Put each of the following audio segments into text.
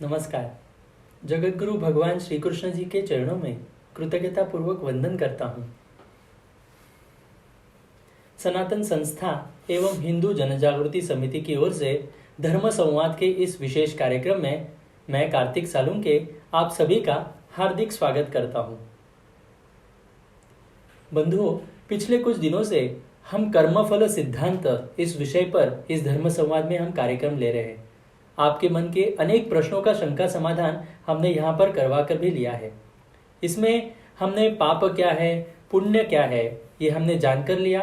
नमस्कार। जगतगुरु भगवान श्री कृष्ण जी के चरणों में कृतज्ञता पूर्वक वंदन करता हूँ। सनातन संस्था एवं हिंदू जनजागृति समिति की ओर से धर्म संवाद के इस विशेष कार्यक्रम में मैं कार्तिक सालुंके आप सभी का हार्दिक स्वागत करता हूँ। बंधुओं, पिछले कुछ दिनों से हम कर्मफल सिद्धांत इस विषय पर इस धर्म संवाद में हम कार्यक्रम ले रहे हैं। आपके मन के अनेक प्रश्नों का शंका समाधान हमने यहाँ पर करवा कर भी लिया है। इसमें हमने पाप क्या है, पुण्य क्या है, ये हमने जानकर लिया।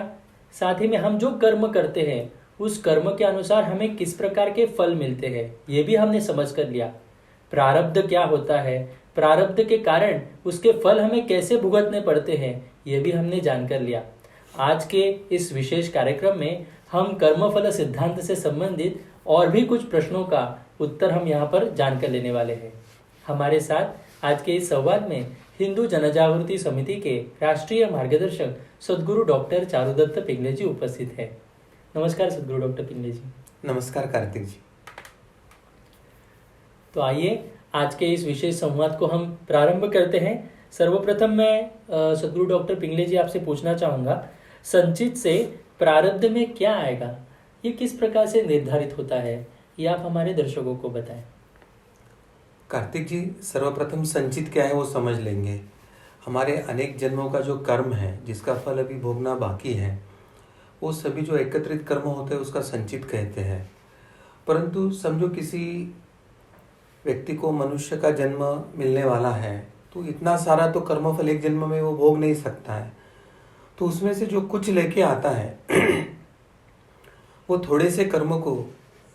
साथ ही में हम जो कर्म करते हैं उस कर्म के अनुसार हमें किस प्रकार के फल मिलते हैं ये भी हमने समझ कर लिया। प्रारब्ध क्या होता है, प्रारब्ध के कारण उसके फल हमें कैसे भुगतने पड़ते हैं ये भी हमने जानकर लिया। आज के इस विशेष कार्यक्रम में हम कर्मफल सिद्धांत से संबंधित और भी कुछ प्रश्नों का उत्तर हम यहाँ पर जानकर लेने वाले हैं। हमारे साथ आज के इस संवाद में हिंदू जनजागृति समिति के राष्ट्रीय मार्गदर्शक सद्गुरु डॉक्टर चारुदत्त पिंगले जी उपस्थित है। नमस्कार सद्गुरु डॉक्टर पिंगले जी। नमस्कार कार्तिक जी। तो आइए आज के इस विशेष संवाद को हम प्रारंभ करते हैं। सर्वप्रथम मैं सद्गुरु डॉक्टर पिंगले जी आपसे पूछना चाहूँगा, संचित से प्रारब्ध में क्या आएगा, ये किस प्रकार से निर्धारित होता है, ये आप हमारे दर्शकों को बताएं। कार्तिक जी, सर्वप्रथम संचित क्या है वो समझ लेंगे। हमारे अनेक जन्मों का जो कर्म है जिसका फल अभी भोगना बाकी है, वो सभी जो एकत्रित कर्म होते हैं उसका संचित कहते हैं। परंतु समझो किसी व्यक्ति को मनुष्य का जन्म मिलने वाला है तो इतना सारा तो कर्मफल एक जन्म में वो भोग नहीं सकता है, तो उसमें से जो कुछ लेके आता है वो थोड़े से कर्म को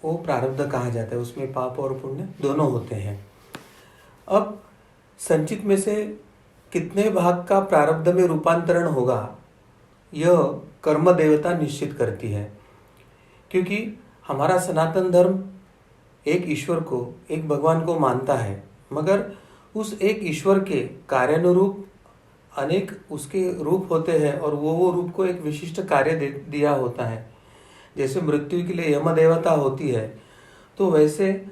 वो प्रारब्ध कहा जाता है। उसमें पाप और पुण्य दोनों होते हैं। अब संचित में से कितने भाग का प्रारब्ध में रूपांतरण होगा यह कर्म देवता निश्चित करती है, क्योंकि हमारा सनातन धर्म एक ईश्वर को, एक भगवान को मानता है, मगर उस एक ईश्वर के कार्यानुरूप अनेक उसके रूप होते हैं और वो रूप को एक विशिष्ट कार्य दिया होता है। जैसे मृत्यु के लिए यम देवता होती है, तो वैसे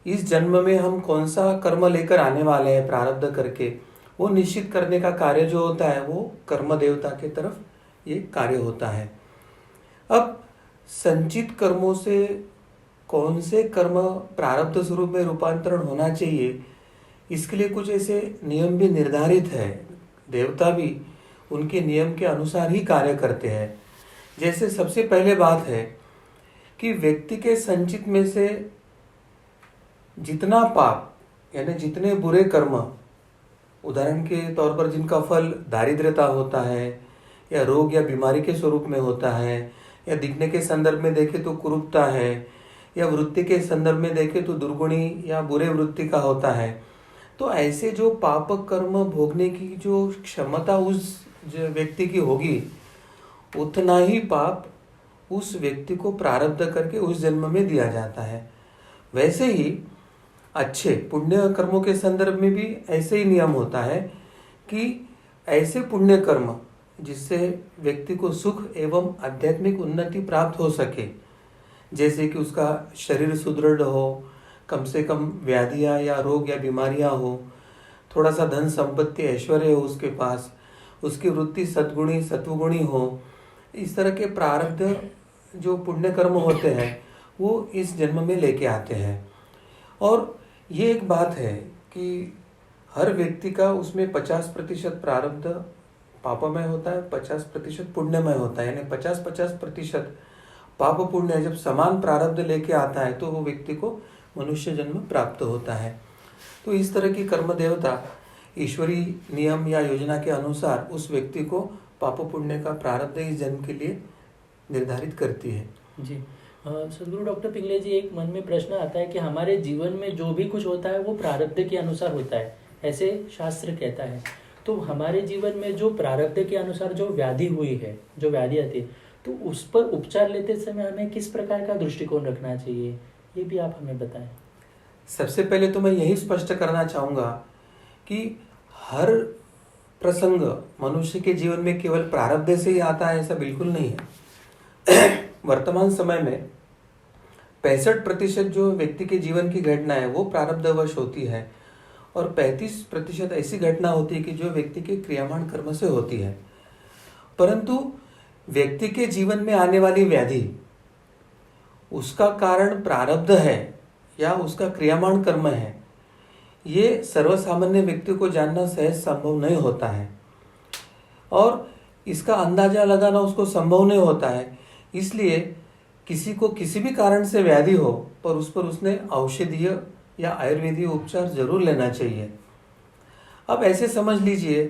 इस जन्म में हम कौन सा कर्म लेकर आने वाले हैं प्रारब्ध करके, वो निश्चित करने का कार्य जो होता है वो कर्म देवता के तरफ ये कार्य होता है। अब संचित कर्मों से कौन से कर्म प्रारब्ध स्वरूप में रूपांतरण होना चाहिए, इसके लिए कुछ ऐसे नियम भी निर्धारित है। देवता भी उनके नियम के अनुसार ही कार्य करते हैं। जैसे सबसे पहले बात है कि व्यक्ति के संचित में से जितना पाप यानी जितने बुरे कर्म, उदाहरण के तौर पर जिनका फल दारिद्र्यता होता है या रोग या बीमारी के स्वरूप में होता है, या दिखने के संदर्भ में देखे तो कुरूपता है, या वृत्ति के संदर्भ में देखे तो दुर्गुणी या बुरे वृत्ति का होता है, तो ऐसे जो पाप कर्म भोगने की जो क्षमता उस व्यक्ति की होगी, उतना ही पाप उस व्यक्ति को प्रारब्ध करके उस जन्म में दिया जाता है। वैसे ही अच्छे पुण्य कर्मों के संदर्भ में भी ऐसे ही नियम होता है कि ऐसे पुण्य कर्म जिससे व्यक्ति को सुख एवं आध्यात्मिक उन्नति प्राप्त हो सके, जैसे कि उसका शरीर सुदृढ़ हो, कम से कम व्याधियाँ या रोग या बीमारियाँ हो, थोड़ा सा धन संपत्ति ऐश्वर्य हो उसके पास, उसकी वृत्ति सद्गुणी सत्वगुणी हो, इस तरह के प्रारब्ध जो पुण्य कर्म होते हैं वो इस जन्म में लेके आते हैं। और ये एक बात है कि हर व्यक्ति का उसमें 50% प्रारब्ध पापमय होता है, 50% पुण्यमय होता है, यानी 50-50% पाप पुण्य जब समान प्रारब्ध लेके आता है तो वो व्यक्ति को मनुष्य जन्म प्राप्त होता है। तो इस तरह की कर्म देवता ईश्वरी नियम या योजना के अनुसार उस व्यक्ति को पाप पुण्य का प्रारब्ध इस जन्म के लिए निर्धारित करती है। जी सद्गुरु डॉक्टर पिंगले जी, एक मन में प्रश्न आता है कि हमारे जीवन में जो भी कुछ होता है वो प्रारब्ध के अनुसार होता है, ऐसे शास्त्र कहता है। तो हमारे जीवन में जो प्रारब्ध के अनुसार जो व्याधि हुई है, जो व्याधि आती है, तो उस पर उपचार लेते समय हमें किस प्रकार का दृष्टिकोण रखना चाहिए, ये भी आप हमें बताएं। सबसे पहले तो मैं यही स्पष्ट करना चाहूँगा कि हर प्रसंग मनुष्य के जीवन में केवल प्रारब्ध से ही आता है ऐसा बिल्कुल नहीं है। वर्तमान समय में 65% जो व्यक्ति के जीवन की घटना है वो प्रारब्धवश होती है और 35% ऐसी घटना होती है कि जो व्यक्ति के क्रियामान कर्म से होती है। परंतु व्यक्ति के जीवन में आने वाली व्याधि उसका कारण प्रारब्ध है या उसका क्रियामान कर्म है, ये सर्वसामान्य व्यक्ति को जानना सहज संभव नहीं होता है और इसका अंदाजा लगाना उसको संभव नहीं होता है। इसलिए किसी को किसी भी कारण से व्याधि हो पर उस पर उसने औषधीय या आयुर्वेदीय उपचार जरूर लेना चाहिए। अब ऐसे समझ लीजिए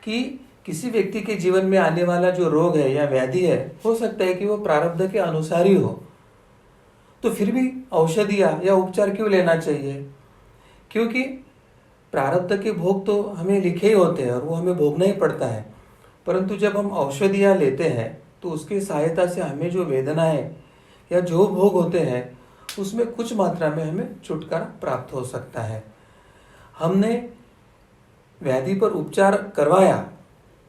कि किसी व्यक्ति के जीवन में आने वाला जो रोग है या व्याधि है, हो सकता है कि वो प्रारब्ध के अनुसार ही हो, तो फिर भी औषधियाँ या उपचार क्यों लेना चाहिए? क्योंकि प्रारब्ध के भोग तो हमें लिखे ही होते हैं और वो हमें भोगना ही पड़ता है। परंतु जब हम औषधियाँ लेते हैं तो उसकी सहायता से हमें जो वेदनाएं या जो भोग होते हैं उसमें कुछ मात्रा में हमें छुटकारा प्राप्त हो सकता है। हमने व्याधि पर उपचार करवाया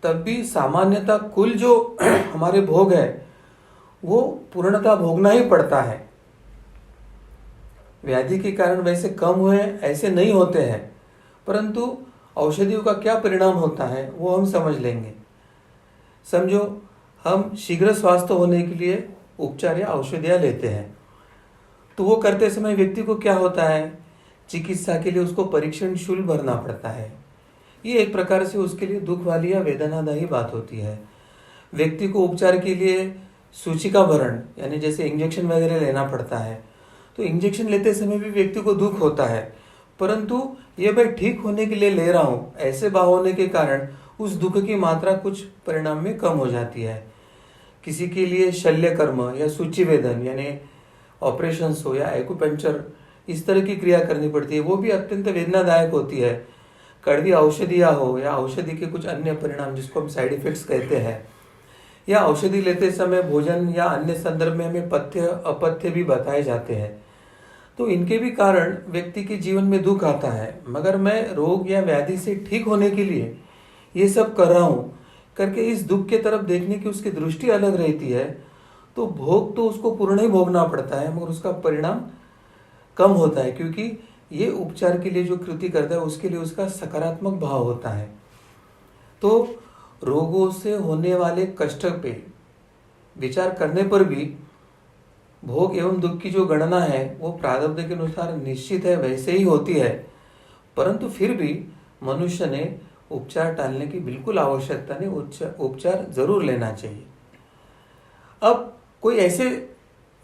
तब भी सामान्यतः कुल जो हमारे भोग है वो पूर्णतः भोगना ही पड़ता है। व्याधि के कारण वैसे कम हुए ऐसे नहीं होते हैं, परंतु औषधियों का क्या परिणाम होता है वो हम समझ लेंगे। समझो हम शीघ्र स्वस्थ होने के लिए उपचार या औषधियाँ लेते हैं, तो वो करते समय व्यक्ति को क्या होता है, चिकित्सा के लिए उसको परीक्षण शुल्क भरना पड़ता है। ये एक प्रकार से उसके लिए दुख वाली या वेदनादायी बात होती है। व्यक्ति को उपचार के लिए सूचिका भरण यानी जैसे इंजेक्शन वगैरह लेना पड़ता है, तो इंजेक्शन लेते समय भी व्यक्ति को दुख होता है, परंतु ये मैं ठीक होने के लिए ले रहा हूँ, ऐसे भाव होने के कारण उस दुख की मात्रा कुछ परिणाम में कम हो जाती है। किसी के लिए शल्य कर्म या सूची वेदन यानी ऑपरेशन हो या एक्यूपंक्चर इस तरह की क्रिया करनी पड़ती है, वो भी अत्यंत वेदनादायक होती है। कड़वी औषधियाँ हो या औषधि के कुछ अन्य परिणाम जिसको हम साइड इफेक्ट्स कहते हैं, या औषधि लेते समय भोजन या अन्य संदर्भ में हमें पथ्य अपथ्य भी बताए जाते हैं, तो इनके भी कारण व्यक्ति के जीवन में दुख आता है। मगर मैं रोग या व्याधि से ठीक होने के लिए ये सब कर रहा हूँ करके इस दुख के तरफ देखने की उसकी दृष्टि अलग रहती है, तो भोग तो उसको पूर्ण ही भोगना पड़ता है मगर उसका परिणाम कम होता है, क्योंकि ये उपचार के लिए जो कृति करता है उसके लिए उसका सकारात्मक भाव होता है। तो रोगों से होने वाले कष्ट पे विचार करने पर भी भोग एवं दुख की जो गणना है वो प्रारब्ध के अनुसार निश्चित है, वैसे ही होती है, परंतु फिर भी मनुष्य ने उपचार टालने की बिल्कुल आवश्यकता नहीं, उपचार जरूर लेना चाहिए। अब कोई ऐसे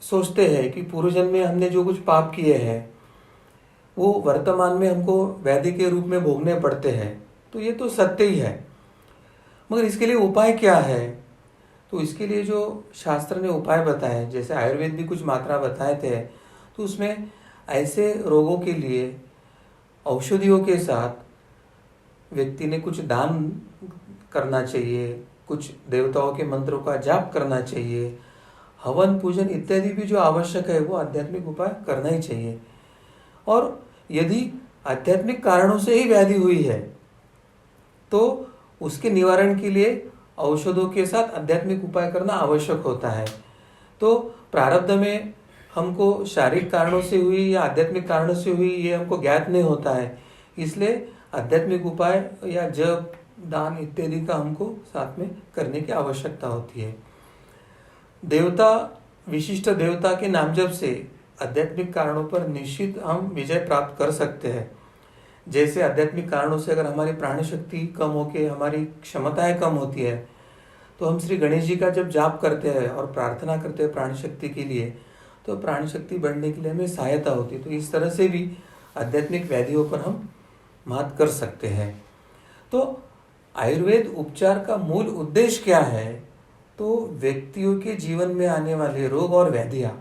सोचते हैं कि पूर्वजन्म में हमने जो कुछ पाप किए हैं वो वर्तमान में हमको व्याधि के रूप में भोगने पड़ते हैं, तो ये तो सत्य ही है, मगर इसके लिए उपाय क्या है? तो इसके लिए जो शास्त्र ने उपाय बताए, जैसे आयुर्वेद भी कुछ मात्रा बताए थे, तो उसमें ऐसे रोगों के लिए औषधियों के साथ व्यक्ति ने कुछ दान करना चाहिए, कुछ देवताओं के मंत्रों का जाप करना चाहिए, हवन पूजन इत्यादि भी जो आवश्यक है वो आध्यात्मिक उपाय करना ही चाहिए। और यदि आध्यात्मिक कारणों से ही व्याधि हुई है तो उसके निवारण के लिए औषधों के साथ आध्यात्मिक उपाय करना आवश्यक होता है। तो प्रारब्ध में हमको शारीरिक कारणों से हुई या आध्यात्मिक कारणों से हुई ये हमको ज्ञात नहीं होता है, इसलिए आध्यात्मिक उपाय या जप दान इत्यादि का हमको साथ में करने की आवश्यकता होती है। देवता विशिष्ट देवता के नाम जप से आध्यात्मिक कारणों पर निश्चित हम विजय प्राप्त कर सकते हैं। जैसे आध्यात्मिक कारणों से अगर हमारी प्राण शक्ति कम होकर हमारी क्षमताएं कम होती है, तो हम श्री गणेश जी का जब जाप करते हैं और प्रार्थना करते हैं प्राण शक्ति के लिए, तो प्राण शक्ति बढ़ने के लिए हमें सहायता होती है। तो इस तरह से भी आध्यात्मिक व्याधियों पर हम मात कर सकते हैं। तो आयुर्वेद उपचार का मूल उद्देश्य क्या है? तो व्यक्तियों के जीवन में आने वाले रोग और व्याधियां,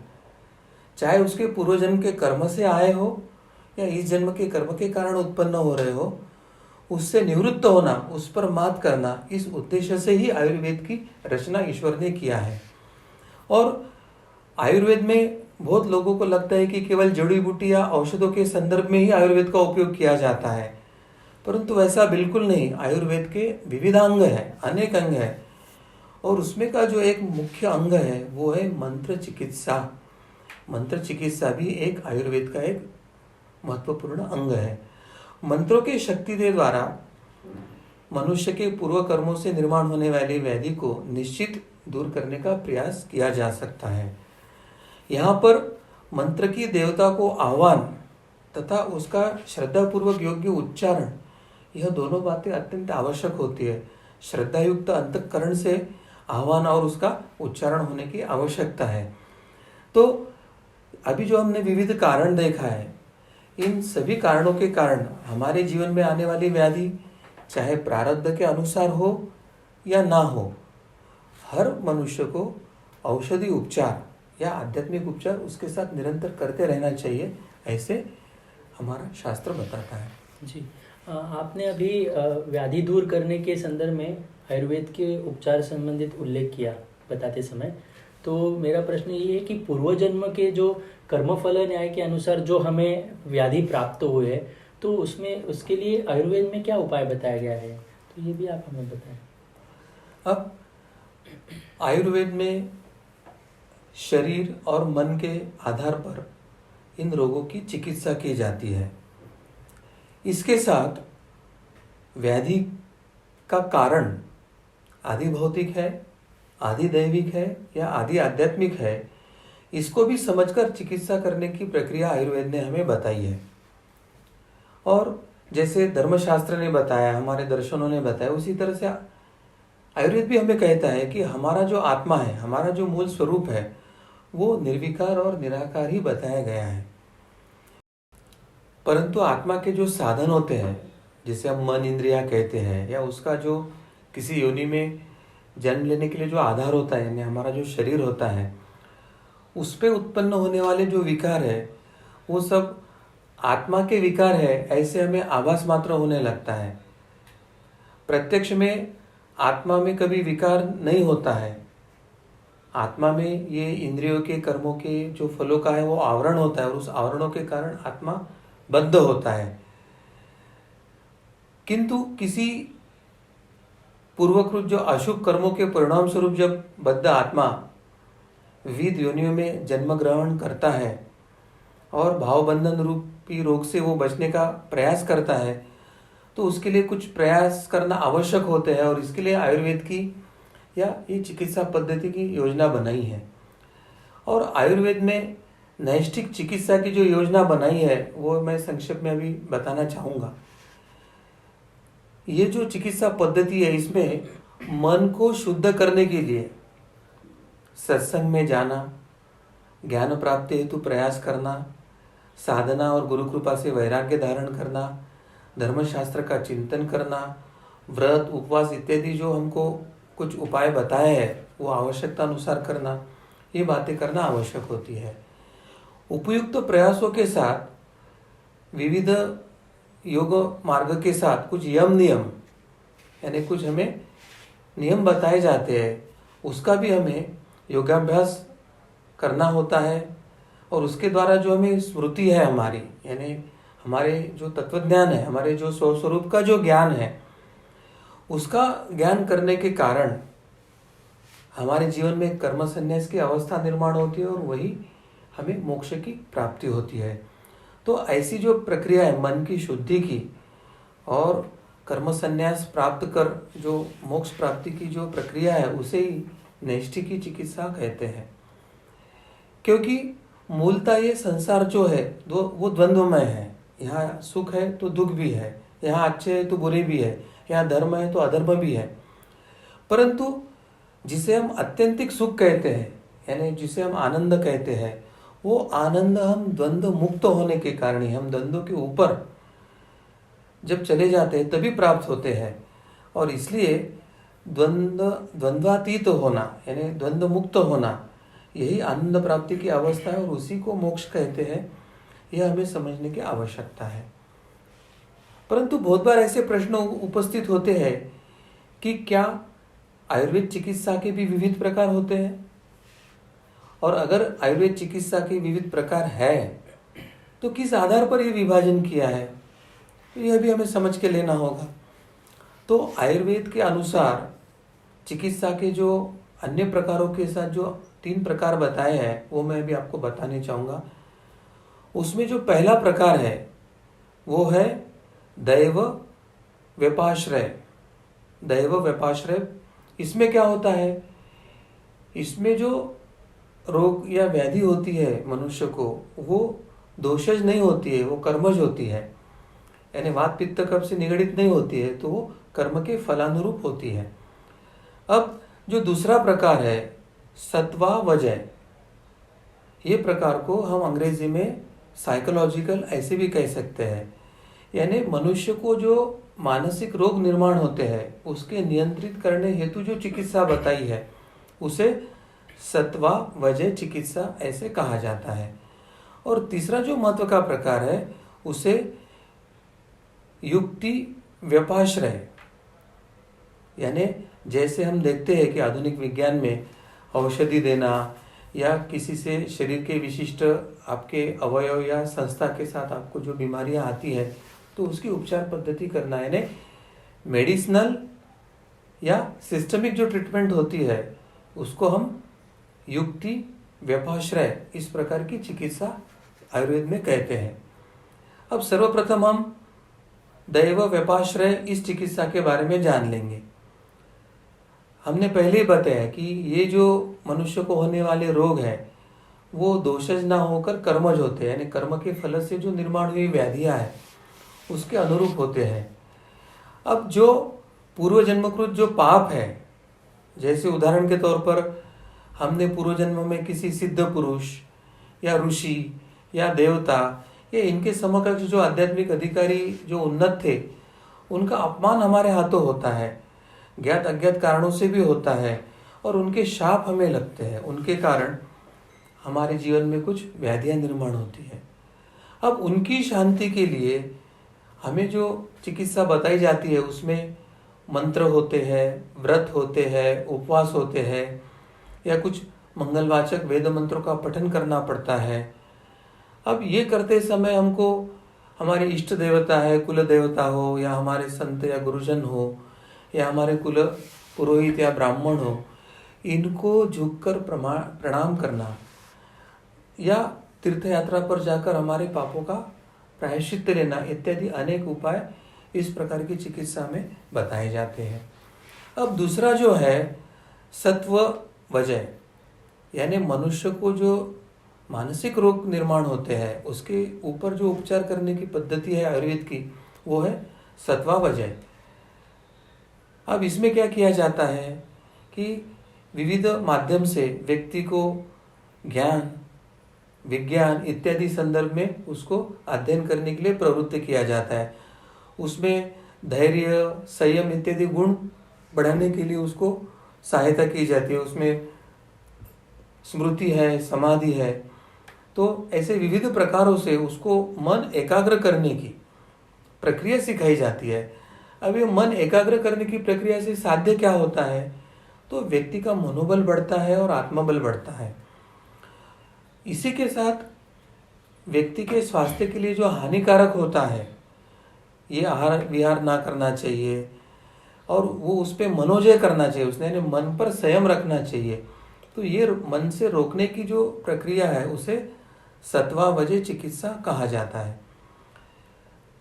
चाहे उसके पूर्व जन्म के कर्म से आए हो या इस जन्म के कर्म के कारण उत्पन्न हो रहे हो, उससे निवृत्त होना, उस पर मात करना, इस उद्देश्य से ही आयुर्वेद की रचना ईश्वर ने किया है। और आयुर्वेद में बहुत लोगों को लगता है कि केवल जड़ी बूटी या औषधों के संदर्भ में ही आयुर्वेद का उपयोग किया जाता है, परंतु वैसा बिल्कुल नहीं। आयुर्वेद के विविध अंग हैं, अनेक अंग हैं, और उसमें का जो एक मुख्य अंग है वो है मंत्र चिकित्सा। मंत्र चिकित्सा भी एक आयुर्वेद का एक महत्वपूर्ण अंग है। मंत्रों के शक्ति के द्वारा मनुष्य के पूर्व कर्मों से निर्माण होने वाली व्याधि को निश्चित दूर करने का प्रयास किया जा सकता है। यहाँ पर मंत्र की देवता को आह्वान तथा उसका श्रद्धापूर्वक योग्य उच्चारण, यह दोनों बातें अत्यंत आवश्यक होती है। श्रद्धायुक्त अंतःकरण से आह्वान और उसका उच्चारण होने की आवश्यकता है। तो अभी जो हमने विविध कारण देखा है, इन सभी कारणों के कारण हमारे जीवन में आने वाली व्याधि चाहे प्रारब्ध के अनुसार हो या ना हो, हर मनुष्य को औषधि उपचार या आध्यात्मिक उपचार उसके साथ निरंतर करते रहना चाहिए, ऐसे हमारा शास्त्र बताता है। जी, आपने अभी व्याधि दूर करने के संदर्भ में आयुर्वेद के उपचार संबंधित उल्लेख किया बताते समय, तो मेरा प्रश्न ये है कि पूर्व जन्म के जो कर्मफल न्याय के अनुसार जो हमें व्याधि प्राप्त हुए है, तो उसमें उसके लिए आयुर्वेद में क्या उपाय बताया गया है, तो ये भी आप हमें बताएं। अब आयुर्वेद में शरीर और मन के आधार पर इन रोगों की चिकित्सा की जाती है। इसके साथ व्याधि का कारण आदि भौतिक है, आदि दैविक है या आदि आध्यात्मिक है, इसको भी समझकर चिकित्सा करने की प्रक्रिया आयुर्वेद ने हमें बताई है। और जैसे धर्मशास्त्र ने बताया, हमारे दर्शनों ने बताया, उसी तरह से आयुर्वेद भी हमें कहता है कि हमारा जो आत्मा है, हमारा जो मूल स्वरूप है, वो निर्विकार और निराकार ही बताया गया है। परंतु आत्मा के जो साधन होते हैं, जिसे हम मन इंद्रिया कहते हैं, या उसका जो किसी योनि में जन्म लेने के लिए जो आधार होता है, यानी हमारा जो शरीर होता है, उस पे उत्पन्न होने वाले जो विकार है, वो सब आत्मा के विकार है ऐसे हमें आभास मात्र होने लगता है। प्रत्यक्ष में आत्मा में कभी विकार नहीं होता है। आत्मा में ये इंद्रियों के कर्मों के जो फलों का है वो आवरण होता है, और उस आवरणों के कारण आत्मा बद्ध होता है। किंतु किसी पूर्वकृत जो अशुभ कर्मों के परिणाम स्वरूप जब बद्ध आत्मा विविध योनियों में जन्म ग्रहण करता है और भावबंधन रूपी रोग से वो बचने का प्रयास करता है, तो उसके लिए कुछ प्रयास करना आवश्यक होते हैं। और इसके लिए आयुर्वेद की या ये चिकित्सा पद्धति की योजना बनाई है। और आयुर्वेद में नैष्ठिक चिकित्सा की जो योजना बनाई है वो मैं संक्षेप में अभी बताना चाहूँगा। ये जो चिकित्सा पद्धति है, इसमें मन को शुद्ध करने के लिए सत्संग में जाना, ज्ञान प्राप्ति हेतु प्रयास करना, साधना और गुरु कृपा से वैराग्य धारण करना, धर्मशास्त्र का चिंतन करना, व्रत उपवास इत्यादि जो हमको कुछ उपाय बताए हैं वो आवश्यकता अनुसार करना, ये बातें करना आवश्यक होती है। उपयुक्त प्रयासों के साथ विविध योग मार्ग के साथ कुछ यम नियम, यानी कुछ हमें नियम बताए जाते हैं, उसका भी हमें योगाभ्यास करना होता है। और उसके द्वारा जो हमें स्मृति है हमारी, यानी हमारे जो तत्वज्ञान है, हमारे जो स्वस्वरूप का जो ज्ञान है, उसका ज्ञान करने के कारण हमारे जीवन में कर्म संन्यास की अवस्था निर्माण होती है और वही हमें मोक्ष की प्राप्ति होती है। तो ऐसी जो प्रक्रिया है मन की शुद्धि की और कर्म संन्यास प्राप्त कर जो मोक्ष प्राप्ति की जो प्रक्रिया है, उसे ही नैष्ठिक की चिकित्सा कहते हैं। क्योंकि मूलतः ये संसार जो है वो द्वंद्वमय है। यहाँ सुख है तो दुख भी है, यहाँ अच्छे है तो बुरे भी है, यहाँ धर्म है तो अधर्म भी है। परंतु जिसे हम अत्यंतिक सुख कहते हैं, यानी जिसे हम आनंद कहते हैं, वो आनंद हम द्वंद्व मुक्त होने के कारण ही, हम द्वंद्व के ऊपर जब चले जाते हैं तभी प्राप्त होते हैं। और इसलिए द्वंद्वातीत होना, यानी द्वंद्व मुक्त होना, यही आनंद प्राप्ति की अवस्था है और उसी को मोक्ष कहते हैं। यह हमें समझने की आवश्यकता है। परंतु बहुत बार ऐसे प्रश्न उपस्थित होते हैं कि क्या आयुर्वेद चिकित्सा के भी विविध प्रकार होते हैं, और अगर आयुर्वेद चिकित्सा के विविध प्रकार है तो किस आधार पर यह विभाजन किया है, तो यह भी हमें समझ के लेना होगा। तो आयुर्वेद के अनुसार चिकित्सा के जो अन्य प्रकारों के साथ जो 3 प्रकार बताए हैं वो मैं भी आपको बताने चाहूँगा। उसमें जो पहला प्रकार है वो है दैव व्यपाश्रय। दैव व्यपाश्रय, इसमें क्या होता है, इसमें जो रोग या व्याधि होती है मनुष्य को, वो दोषज नहीं होती है, वो कर्मज होती है, यानी वात पित्त कफ से निगडित नहीं होती है, तो वो कर्म के फलानुरूप होती है। अब जो दूसरा प्रकार है सत्वा वजय, ये प्रकार को हम अंग्रेजी में साइकोलॉजिकल ऐसे भी कह सकते हैं, यानी मनुष्य को जो मानसिक रोग निर्माण होते हैं उसके नियंत्रित करने हेतु जो चिकित्सा बताई है उसे सत्वा वजय चिकित्सा ऐसे कहा जाता है। और तीसरा जो महत्व का प्रकार है उसे युक्ति व्यपाश्रय, यानी जैसे हम देखते हैं कि आधुनिक विज्ञान में औषधि देना या किसी से शरीर के विशिष्ट आपके अवयव या संस्था के साथ आपको जो बीमारियां आती है तो उसकी उपचार पद्धति करना, यानी मेडिसिनल या सिस्टमिक जो ट्रीटमेंट होती है उसको हम युक्ति व्यपाश्रय इस प्रकार की चिकित्सा आयुर्वेद में कहते हैं। अब सर्वप्रथम हम दैव व्यपाश्रय इस चिकित्सा के बारे में जान लेंगे। हमने पहले ही बताया कि ये जो मनुष्य को होने वाले रोग हैं वो दोषज ना होकर कर्मज होते हैं, यानी कर्म के फल से जो निर्माण हुई व्याधियां हैं उसके अनुरूप होते हैं। अब जो पूर्व जन्मकृत जो पाप है, जैसे उदाहरण के तौर पर हमने पूर्व जन्म में किसी सिद्ध पुरुष या ऋषि या देवता या इनके समकक्ष जो आध्यात्मिक अधिकारी जो उन्नत थे उनका अपमान हमारे हाथों होता है, ज्ञात अज्ञात कारणों से भी होता है, और उनके शाप हमें लगते हैं, उनके कारण हमारे जीवन में कुछ व्याधियां निर्माण होती है। अब उनकी शांति के लिए हमें जो चिकित्सा बताई जाती है उसमें मंत्र होते हैं, व्रत होते हैं, उपवास होते हैं, या कुछ मंगलवाचक वेद मंत्रों का पठन करना पड़ता है। अब ये करते समय हमको हमारे इष्ट देवता है, कुल देवता हो या हमारे संत या गुरुजन हो या हमारे कुल पुरोहित या ब्राह्मण हो, इनको झुककर प्रणाम करना या तीर्थ यात्रा पर जाकर हमारे पापों का प्रायश्चित्त लेना इत्यादि अनेक उपाय इस प्रकार की चिकित्सा में बताए जाते हैं। अब दूसरा जो है सत्व वजय, यानी मनुष्य को जो मानसिक रोग निर्माण होते हैं उसके ऊपर जो उपचार करने की पद्धति है आयुर्वेद की वो है सत्वा वजय। अब इसमें क्या किया जाता है कि विविध माध्यम से व्यक्ति को ज्ञान, विज्ञान इत्यादि संदर्भ में उसको अध्ययन करने के लिए प्रवृत्त किया जाता है। उसमें धैर्य, संयम इत्यादि गुण बढ़ाने के लिए उसको सहायता की जाती है। उसमें स्मृति है, समाधि है, तो ऐसे विविध प्रकारों से उसको मन एकाग्र करने की प्रक्रिया सिखाई जाती है। अब ये मन एकाग्र करने की प्रक्रिया से साध्य क्या होता है, तो व्यक्ति का मनोबल बढ़ता है और आत्मबल बढ़ता है। इसी के साथ व्यक्ति के स्वास्थ्य के लिए जो हानिकारक होता है, ये आहार विहार ना करना चाहिए और वो उस पर मनोजय करना चाहिए, उसने मन पर संयम रखना चाहिए। तो ये मन से रोकने की जो प्रक्रिया है उसे सत्वा वजय चिकित्सा कहा जाता है।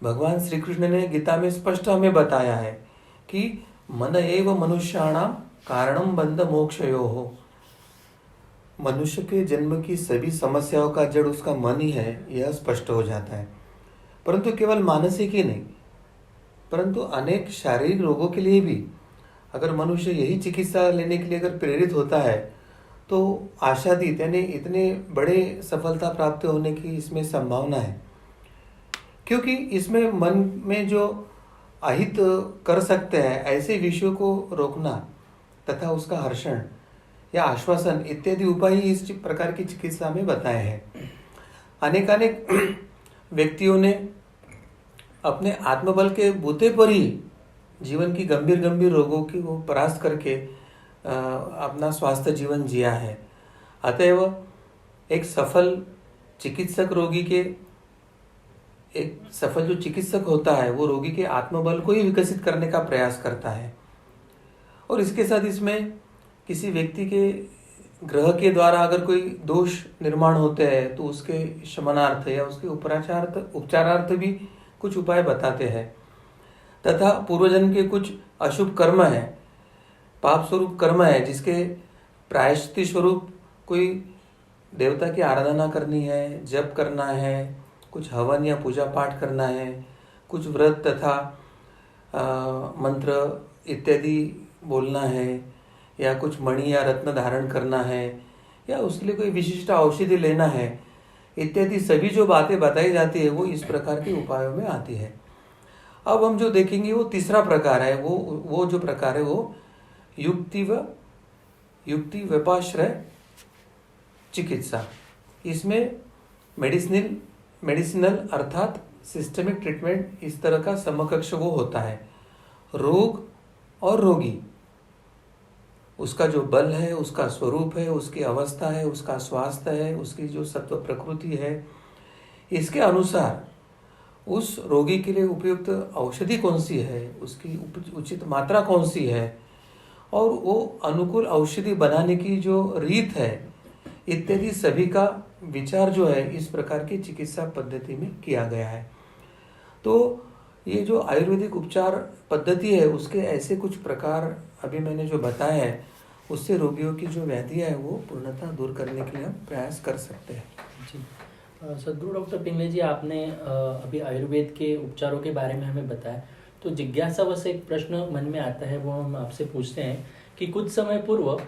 भगवान श्री कृष्ण ने गीता में स्पष्ट हमें बताया है कि मन एव मनुष्याणाम कारणम बंध मोक्षयोः। मनुष्य के जन्म की सभी समस्याओं का जड़ उसका मन ही है, यह स्पष्ट हो जाता है। परंतु केवल मानसिक ही नहीं, परंतु अनेक शारीरिक रोगों के लिए भी अगर मनुष्य यही चिकित्सा लेने के लिए अगर प्रेरित होता है तो आशातीत यानी इतने बड़े सफलता प्राप्त होने की इसमें संभावना है। क्योंकि इसमें मन में जो अहित कर सकते हैं ऐसे विषयों को रोकना तथा उसका हर्षण या आश्वासन इत्यादि उपाय इस प्रकार की चिकित्सा में बताए हैं। अनेकानेक व्यक्तियों ने अपने आत्मबल के बूते पर ही जीवन की गंभीर गंभीर रोगों की को परास्त करके अपना स्वास्थ्य जीवन जिया है। अतएव एक सफल चिकित्सक रोगी के एक सफल जो चिकित्सक होता है वो रोगी के आत्मबल को ही विकसित करने का प्रयास करता है। और इसके साथ इसमें किसी व्यक्ति के ग्रह के द्वारा अगर कोई दोष निर्माण होते हैं तो उसके शमनार्थ या उसके उपचारार्थ भी कुछ उपाय बताते हैं। तथा पूर्वजन्म के कुछ अशुभ कर्म है, पाप स्वरूप कर्म है, जिसके प्रायश्चित स्वरूप कोई देवता की आराधना करनी है, जप करना है, कुछ हवन या पूजा पाठ करना है, कुछ व्रत तथा मंत्र इत्यादि बोलना है, या कुछ मणि या रत्न धारण करना है, या उसके लिए कोई विशिष्ट औषधि लेना है, इत्यादि सभी जो बातें बताई जाती है वो इस प्रकार के उपायों में आती है। अब हम जो देखेंगे वो तीसरा प्रकार है। वो जो प्रकार है वो युक्ति व्यपाश्रय चिकित्सा। इसमें मेडिसिनल अर्थात सिस्टमिक ट्रीटमेंट इस तरह का समकक्ष वो होता है। रोग और रोगी, उसका जो बल है, उसका स्वरूप है, उसकी अवस्था है, उसका स्वास्थ्य है, उसकी जो सत्व प्रकृति है, इसके अनुसार उस रोगी के लिए उपयुक्त औषधि कौन सी है, उसकी उचित मात्रा कौन सी है, और वो अनुकूल औषधि बनाने की जो रीत है, इत्यादि सभी का विचार जो है इस प्रकार की चिकित्सा पद्धति में किया गया है। तो ये जो आयुर्वेदिक उपचार पद्धति है उसके ऐसे कुछ प्रकार अभी मैंने जो बताया है, उससे रोगियों की जो व्याधियाँ है वो पूर्णतः दूर करने के लिए हम प्रयास कर सकते हैं। जी, सद्गुरु डॉक्टर पिंगले जी, आपने अभी आयुर्वेद के उपचारों के बारे में हमें बताया, तो जिज्ञासावश एक प्रश्न मन में आता है, वो हम आपसे पूछते हैं कि कुछ समय पूर्व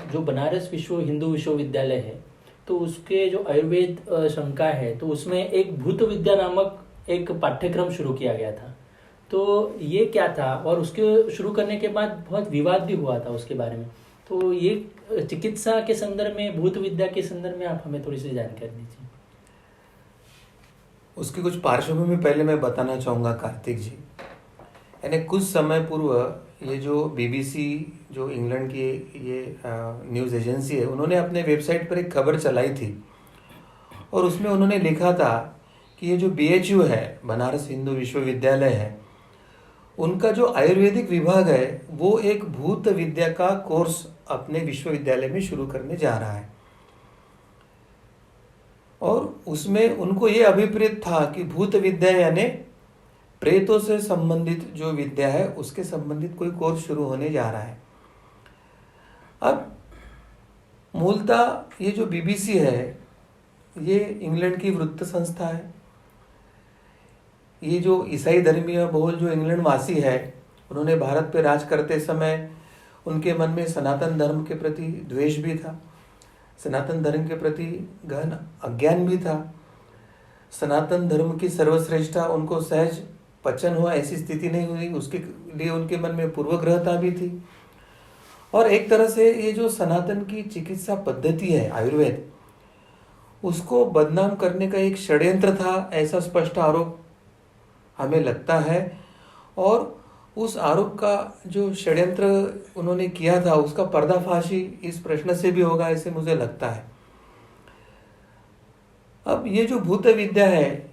जो बनारस हिंदू विश्वविद्यालय है, तो उसके जो आयुर्वेद शंका है, तो उसमें एक भूत विद्या नामक एक पाठ्यक्रम शुरू किया गया था। तो ये क्या था, और उसके शुरू करने के बाद बहुत विवाद भी हुआ था उसके बारे में। तो ये चिकित्सा के संदर्भ में, भूत विद्या के संदर्भ में आप हमें थोड़ी सी जानकारी दीजिए। उसकी कुछ पार्श्वभूमि पहले मैं बताना चाहूँगा कार्तिक जी। यानी कुछ समय पूर्व ये जो BBC जो इंग्लैंड की ये न्यूज़ एजेंसी है, उन्होंने अपने वेबसाइट पर एक खबर चलाई थी और उसमें उन्होंने लिखा था कि ये जो BHU है, बनारस हिंदू विश्वविद्यालय है, उनका जो आयुर्वेदिक विभाग है वो एक भूत विद्या का कोर्स अपने विश्वविद्यालय में शुरू करने जा रहा है। और उसमें उनको ये अभिप्रेत था कि भूत विद्या यानी प्रेतों से संबंधित जो विद्या है उसके संबंधित कोई कोर्स शुरू होने जा रहा है। अब मूलतः ये जो BBC है ये इंग्लैंड की वृत्त संस्था है। ये जो ईसाई धर्मीय बहुल जो इंग्लैंड वासी है, उन्होंने भारत पे राज करते समय उनके मन में सनातन धर्म के प्रति द्वेष भी था, सनातन धर्म के प्रति गहन अज्ञान भी था। सनातन धर्म की सर्वश्रेष्ठता उनको सहज पचन हुआ ऐसी स्थिति नहीं हुई, उसके लिए उनके मन में पूर्वग्रहता भी थी। और एक तरह से ये जो सनातन की चिकित्सा पद्धति है आयुर्वेद, उसको बदनाम करने का एक षड्यंत्र था, ऐसा स्पष्ट आरोप हमें लगता है। और उस आरोप का जो षड्यंत्र उन्होंने किया था उसका पर्दाफाश ही इस प्रश्न से भी होगा, ऐसे मुझे लगता है। अब ये जो भूत विद्या है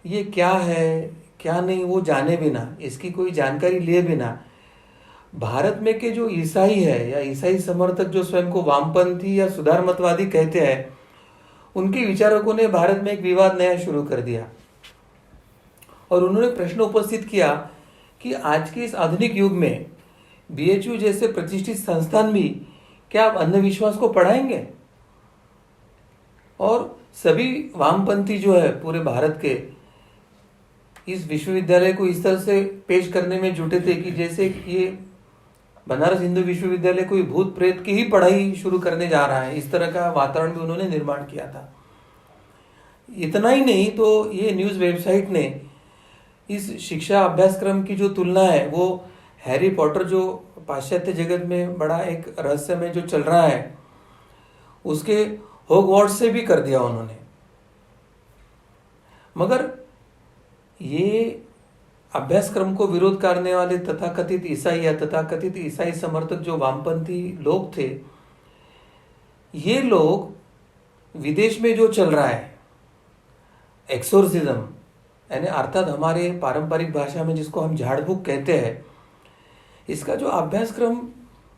ये क्या है क्या नहीं वो जाने बिना, इसकी कोई जानकारी लिए बिना, भारत में के जो ईसाई है या ईसाई समर्थक जो स्वयं को वामपंथी या सुधार मतवादी कहते हैं, उनके विचारकों ने भारत में एक विवाद नया शुरू कर दिया और उन्होंने प्रश्न उपस्थित किया कि आज के इस आधुनिक युग में BHU जैसे प्रतिष्ठित संस्थान भी क्या आप अंधविश्वास को पढ़ाएंगे? और सभी वामपंथी जो है पूरे भारत के इस विश्वविद्यालय को इस तरह से पेश करने में जुटे थे कि जैसे ये बनारस हिंदू विश्वविद्यालय कोई भूत प्रेत की ही पढ़ाई शुरू करने जा रहा है। इस तरह का वातावरण भी उन्होंने निर्माण किया था। इतना ही नहीं, तो ये न्यूज़ वेबसाइट ने इस शिक्षा अभ्यासक्रम की जो तुलना है वो हैरी पॉटर जो पाश्चात्य जगत में बड़ा एक रहस्यमय जो चल रहा है उसके हॉगवार्ट्स से भी कर दिया उन्होंने। मगर ये अभ्यासक्रम को विरोध करने वाले तथाकथित ईसाई या तथाकथित ईसाई समर्थक जो वामपंथी लोग थे, ये लोग विदेश में जो चल रहा है एक्सोर्सिज्म, यानी अर्थात हमारे पारंपरिक भाषा में जिसको हम झाड़ फूक कहते हैं, इसका जो अभ्यासक्रम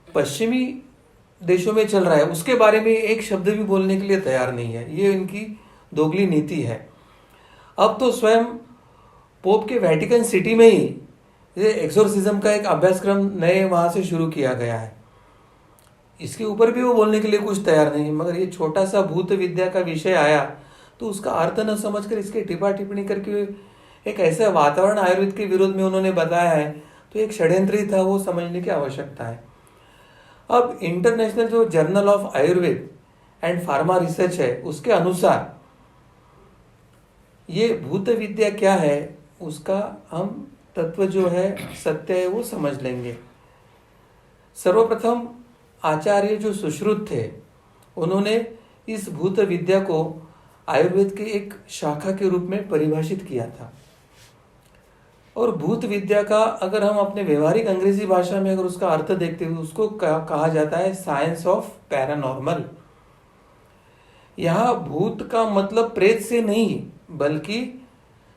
पश्चिमी देशों में चल रहा है उसके बारे में एक शब्द भी बोलने के लिए तैयार नहीं है। ये इनकी दोगली नीति है। अब तो स्वयं पोप के वेटिकन सिटी में ही ये एक्सोर्सिज्म का एक अभ्यासक्रम नए वहाँ से शुरू किया गया है। इसके ऊपर भी वो बोलने के लिए कुछ तैयार नहीं। मगर ये छोटा सा भूत विद्या का विषय आया तो उसका अर्थ न समझकर इसके टिप्पा टिप्पणी करके एक ऐसा वातावरण आयुर्वेद के विरोध में उन्होंने बताया है, तो एक षड्यंत्र ही था, वो समझने की आवश्यकता है। अब इंटरनेशनल जो journal of Ayurveda and pharma research है उसके अनुसार ये भूत विद्या क्या है उसका हम तत्व जो है सत्य है वो समझ लेंगे। सर्वप्रथम आचार्य जो सुश्रुत थे उन्होंने इस भूत विद्या को आयुर्वेद के एक शाखा के रूप में परिभाषित किया था। और भूत विद्या का अगर हम अपने व्यवहारिक अंग्रेजी भाषा में अगर उसका अर्थ देखते हुए उसको कहा जाता है साइंस ऑफ पैरानॉर्मल। यहाँ भूत का मतलब प्रेत से नहीं बल्कि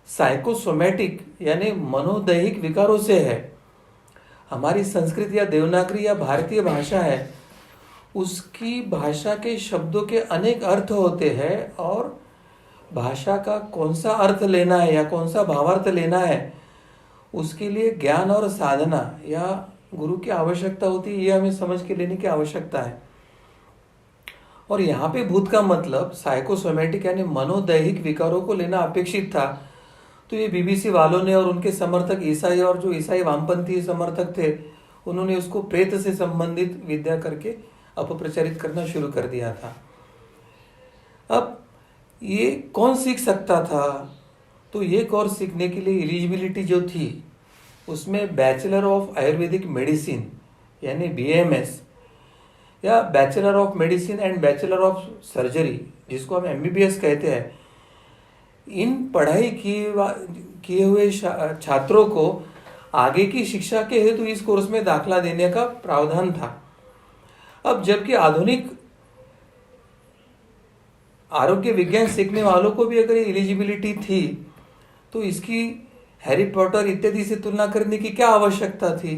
साइकोसोमैटिक यानी मनोदैहिक विकारों से है। हमारी संस्कृत या देवनागरी या भारतीय भाषा है उसकी भाषा के शब्दों के अनेक अर्थ होते हैं और भाषा का कौन सा अर्थ लेना है या कौन सा भावार्थ लेना है उसके लिए ज्ञान और साधना या गुरु की आवश्यकता होती है। ये हमें समझ के लेने की आवश्यकता है। और यहाँ पे भूत का मतलब साइकोसोमैटिक यानी मनोदैहिक विकारों को लेना अपेक्षित था। तो ये बीबीसी वालों ने और उनके समर्थक ईसाई और जो ईसाई वामपंथी समर्थक थे उन्होंने उसको प्रेत से संबंधित विद्या करके अपप्रचारित करना शुरू कर दिया था। अब ये कौन सीख सकता था? तो ये कोर्स सीखने के लिए एलिजिबिलिटी जो थी उसमें बैचलर ऑफ आयुर्वेदिक मेडिसिन यानी बीएमएस या bachelor of medicine and bachelor of surgery जिसको हम एमबीबीएस कहते हैं, इन पढ़ाई किए हुए छात्रों को आगे की शिक्षा के हेतु इस कोर्स में दाखला देने का प्रावधान था। अब जबकि आधुनिक आरोग्य विज्ञान सीखने वालों को भी अगर ये एलिजिबिलिटी थी तो इसकी हैरी पॉटर इत्यादि से तुलना करने की क्या आवश्यकता थी?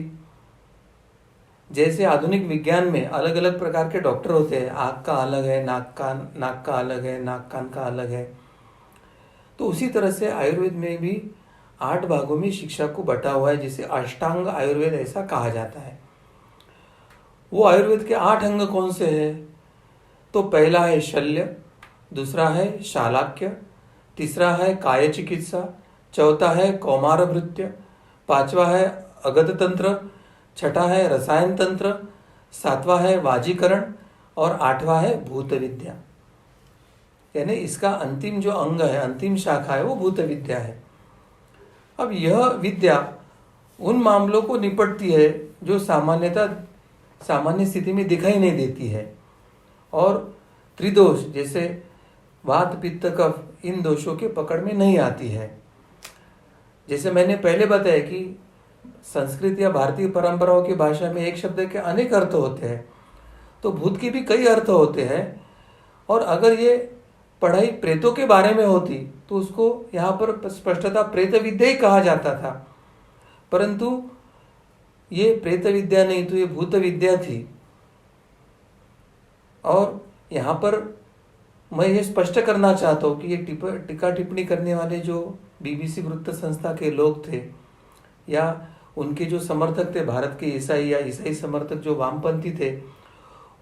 जैसे आधुनिक विज्ञान में अलग अलग प्रकार के डॉक्टर होते हैं, आँख का अलग है, नाक का अलग है, नाक कान का अलग है, तो उसी तरह से आयुर्वेद में भी 8 भागों में शिक्षा को बटा हुआ है जिसे अष्टांग आयुर्वेद ऐसा कहा जाता है। वो आयुर्वेद के 8 अंग कौन से हैं? तो पहला है शल्य, दूसरा है शालाक्य, तीसरा है काय चिकित्सा, चौथा है कौमार भृत्य, पांचवा है अगध तंत्र, छठा है रसायन तंत्र, सातवां है वाजीकरण और आठवां है भूत विद्या। यानी इसका अंतिम जो अंग है, अंतिम शाखा है वो भूत विद्या है। अब यह विद्या उन मामलों को निपटती है जो सामान्य स्थिति में दिखाई नहीं देती है और त्रिदोष जैसे वात पित्त कफ इन दोषों के पकड़ में नहीं आती है। जैसे मैंने पहले बताया कि संस्कृत या भारतीय परंपराओं की भाषा में एक शब्द के अनेक अर्थ होते हैं, तो भूत के भी कई अर्थ होते हैं। और अगर ये पढ़ाई प्रेतों के बारे में होती तो उसको यहाँ पर स्पष्टता प्रेत विद्या ही कहा जाता था, परंतु ये प्रेत विद्या नहीं तो ये भूत विद्या थी। और यहाँ पर मैं ये स्पष्ट करना चाहता हूँ कि ये टीका टिप्पणी करने वाले जो बीबीसी वृत्त संस्था के लोग थे या उनके जो समर्थक थे भारत के ईसाई या ईसाई समर्थक जो वामपंथी थे,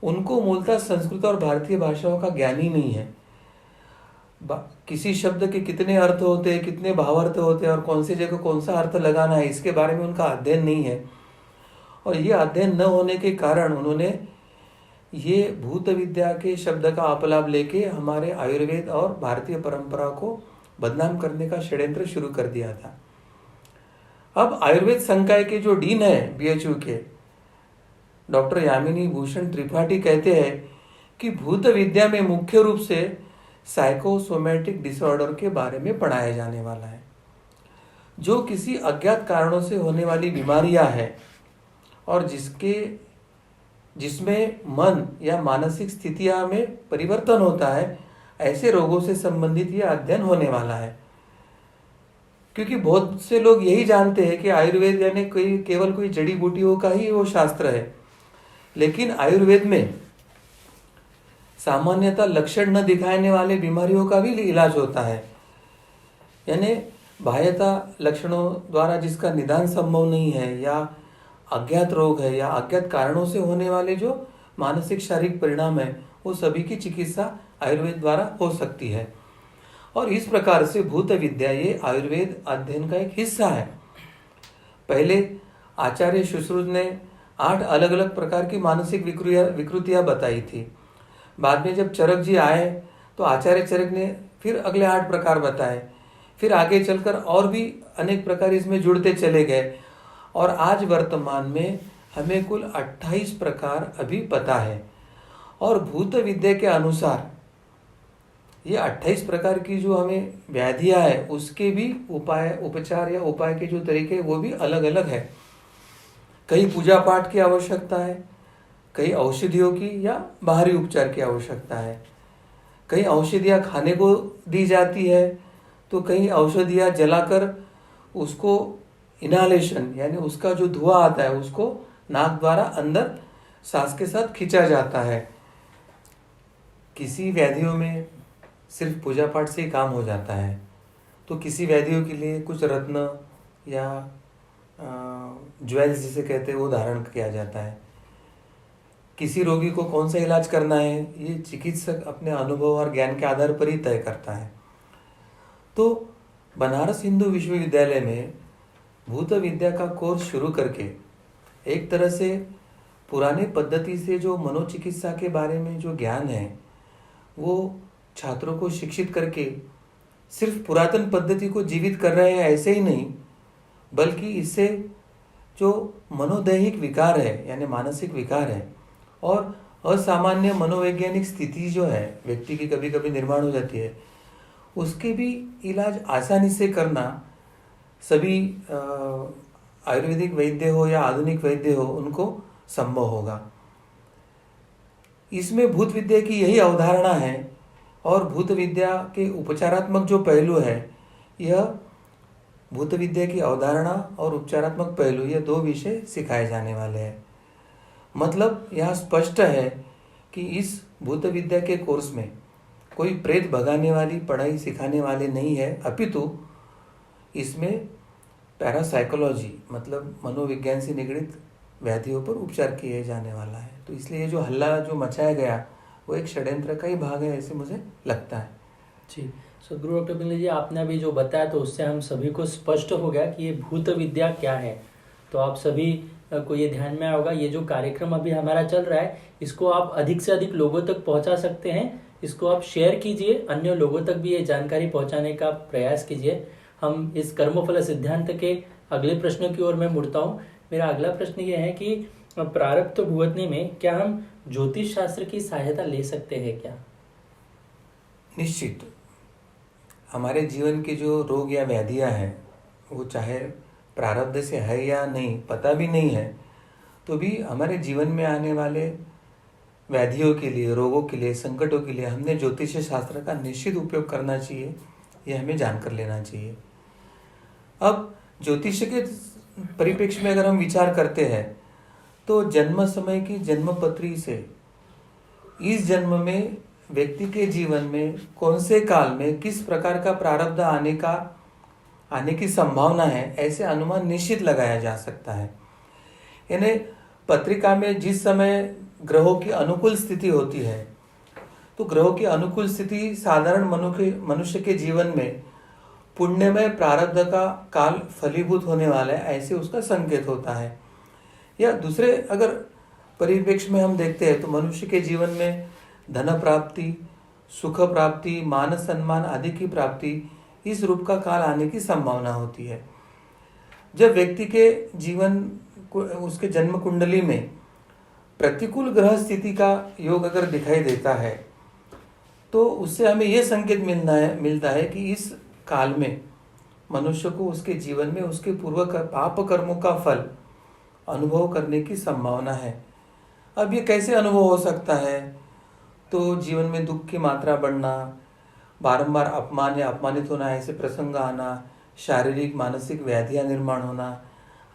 उनको मूलतः संस्कृत और भारतीय भाषाओं का ज्ञान ही नहीं है। किसी शब्द के कितने अर्थ होते हैं, कितने भावार्थ होते हैं और कौन सी जगह कौन सा अर्थ लगाना है, इसके बारे में उनका अध्ययन नहीं है। और ये अध्ययन न होने के कारण उन्होंने ये भूत विद्या के शब्द का अपलाप लेके हमारे आयुर्वेद और भारतीय परंपरा को बदनाम करने का षड्यंत्र शुरू कर दिया था। अब आयुर्वेद संकाय के जो डीन है बीएचयू के डॉक्टर यामिनी भूषण त्रिपाठी कहते हैं कि भूत विद्या में मुख्य रूप से साइकोसोमैटिक डिसऑर्डर के बारे में पढ़ाया जाने वाला है, जो किसी अज्ञात कारणों से होने वाली बीमारियां हैं और जिसमें मन या मानसिक स्थितियां में परिवर्तन होता है, ऐसे रोगों से संबंधित यह अध्ययन होने वाला है। क्योंकि बहुत से लोग यही जानते हैं कि आयुर्वेद यानी केवल कोई जड़ी बूटियों का ही वो शास्त्र है, लेकिन आयुर्वेद में सामान्यतः लक्षण न दिखाने वाले बीमारियों का भी इलाज होता है। यानी बाह्यता लक्षणों द्वारा जिसका निदान संभव नहीं है, या अज्ञात रोग है, या अज्ञात कारणों से होने वाले जो मानसिक शारीरिक परिणाम है, वो सभी की चिकित्सा आयुर्वेद द्वारा हो सकती है। और इस प्रकार से भूत विद्या ये आयुर्वेद अध्ययन का एक हिस्सा है। पहले आचार्य सुश्रुत ने 8 अलग अलग प्रकार की मानसिक विकृतियां बताई थी। बाद में जब चरक जी आए तो आचार्य चरक ने फिर अगले 8 प्रकार बताए। फिर आगे चलकर और भी अनेक प्रकार इसमें जुड़ते चले गए, और आज वर्तमान में हमें कुल 28 प्रकार अभी पता है। और भूत विद्या के अनुसार ये 28 प्रकार की जो हमें व्याधियां है, उसके भी उपचार या उपाय के जो तरीके वो भी अलग अलग है। कई पूजा पाठ की आवश्यकता है, कई औषधियों की या बाहरी उपचार की आवश्यकता है, कई औषधियाँ खाने को दी जाती है, तो कई औषधियाँ जलाकर उसको इनहालेशन यानी उसका जो धुआं आता है उसको नाक द्वारा अंदर सांस के साथ खींचा जाता है। किसी व्याधियों में सिर्फ पूजा पाठ से ही काम हो जाता है, तो किसी व्याधियों के लिए कुछ रत्न या ज्वेल्स जिसे कहते हैं वो धारण किया जाता है। किसी रोगी को कौन सा इलाज करना है ये चिकित्सक अपने अनुभव और ज्ञान के आधार पर ही तय करता है। तो बनारस हिंदू विश्वविद्यालय में भूत विद्या का कोर्स शुरू करके एक तरह से पुराने पद्धति से जो मनोचिकित्सा के बारे में जो ज्ञान है वो छात्रों को शिक्षित करके सिर्फ पुरातन पद्धति को जीवित कर रहे हैं ऐसे ही नहीं, बल्कि इससे जो मनोदैहिक विकार है यानी मानसिक विकार है और असामान्य मनोवैज्ञानिक स्थिति जो है व्यक्ति की कभी कभी निर्माण हो जाती है, उसके भी इलाज आसानी से करना सभी आयुर्वेदिक वैद्य हो या आधुनिक वैद्य हो उनको संभव होगा। इसमें भूत विद्या की यही अवधारणा है, और भूत विद्या के उपचारात्मक जो पहलू है, यह भूत विद्या की अवधारणा और उपचारात्मक पहलू ये 2 विषय सिखाए जाने वाले हैं। मतलब यहाँ स्पष्ट है कि इस भूत विद्या के कोर्स में कोई प्रेत भगाने वाली पढ़ाई सिखाने वाले नहीं है, अपितु इसमें पैरासाइकोलॉजी मतलब मनोविज्ञान से निगडित व्याधियों पर उपचार किए जाने वाला है। तो इसलिए ये जो हल्ला जो मचाया गया वो एक षड्यंत्र का ही भाग है ऐसे मुझे लगता है। जी सदगुरु डॉक्टर पिंगले जी, आपने अभी जो बताया तो उससे हम सभी को स्पष्ट हो गया कि ये भूत विद्या क्या है। तो आप सभी को ये ध्यान में आया होगा, ये जो कार्यक्रम अभी हमारा चल रहा है इसको आप अधिक से अधिक लोगों तक पहुंचा सकते हैं। इसको आप शेयर कीजिए, अन्य लोगों तक भी ये जानकारी पहुंचाने का प्रयास कीजिए। हम इस कर्मफल सिद्धांत के अगले प्रश्न की ओर मैं मुड़ता हूँ। मेरा अगला प्रश्न ये है कि प्रारब्ध भुगतने में क्या हम ज्योतिष शास्त्र की सहायता ले सकते हैं क्या? निश्चित, हमारे जीवन के जो रोग या व्याधियां हैं वो चाहे प्रारब्ध से है या नहीं पता भी नहीं है, तो भी हमारे जीवन में आने वाले व्याधियों के लिए, रोगों के लिए, संकटों के लिए हमने ज्योतिष शास्त्र का निश्चित उपयोग करना चाहिए, ये हमें जानकर लेना चाहिए। अब ज्योतिष के परिप्रेक्ष्य में अगर हम विचार करते हैं तो जन्म समय की जन्मपत्री से इस जन्म में व्यक्ति के जीवन में कौन से काल में किस प्रकार का प्रारब्ध आने की संभावना है ऐसे अनुमान निश्चित लगाया जा सकता है। यानी पत्रिका में जिस समय ग्रहों की अनुकूल स्थिति होती है, तो ग्रहों की अनुकूल स्थिति साधारण मनुष्य के जीवन में पुण्यमय प्रारब्ध का काल फलीभूत होने वाला है ऐसे उसका संकेत होता है। या दूसरे अगर परिप्रेक्ष्य में हम देखते हैं तो मनुष्य के जीवन में धन प्राप्ति, सुख प्राप्ति, मान सम्मान आदि की प्राप्ति इस रूप का काल आने की संभावना होती है। जब व्यक्ति के जीवन उसके जन्म कुंडली में प्रतिकूल ग्रह स्थिति का योग अगर दिखाई देता है तो उससे हमें यह संकेत मिलता है कि इस काल में मनुष्य को उसके जीवन में उसके पूर्व पाप कर्मों का फल अनुभव करने की संभावना है। अब ये कैसे अनुभव हो सकता है? तो जीवन में दुख की मात्रा बढ़ना, बारंबार अपमान या अपमानित होना ऐसे प्रसंग आना, शारीरिक मानसिक व्याधियां निर्माण होना,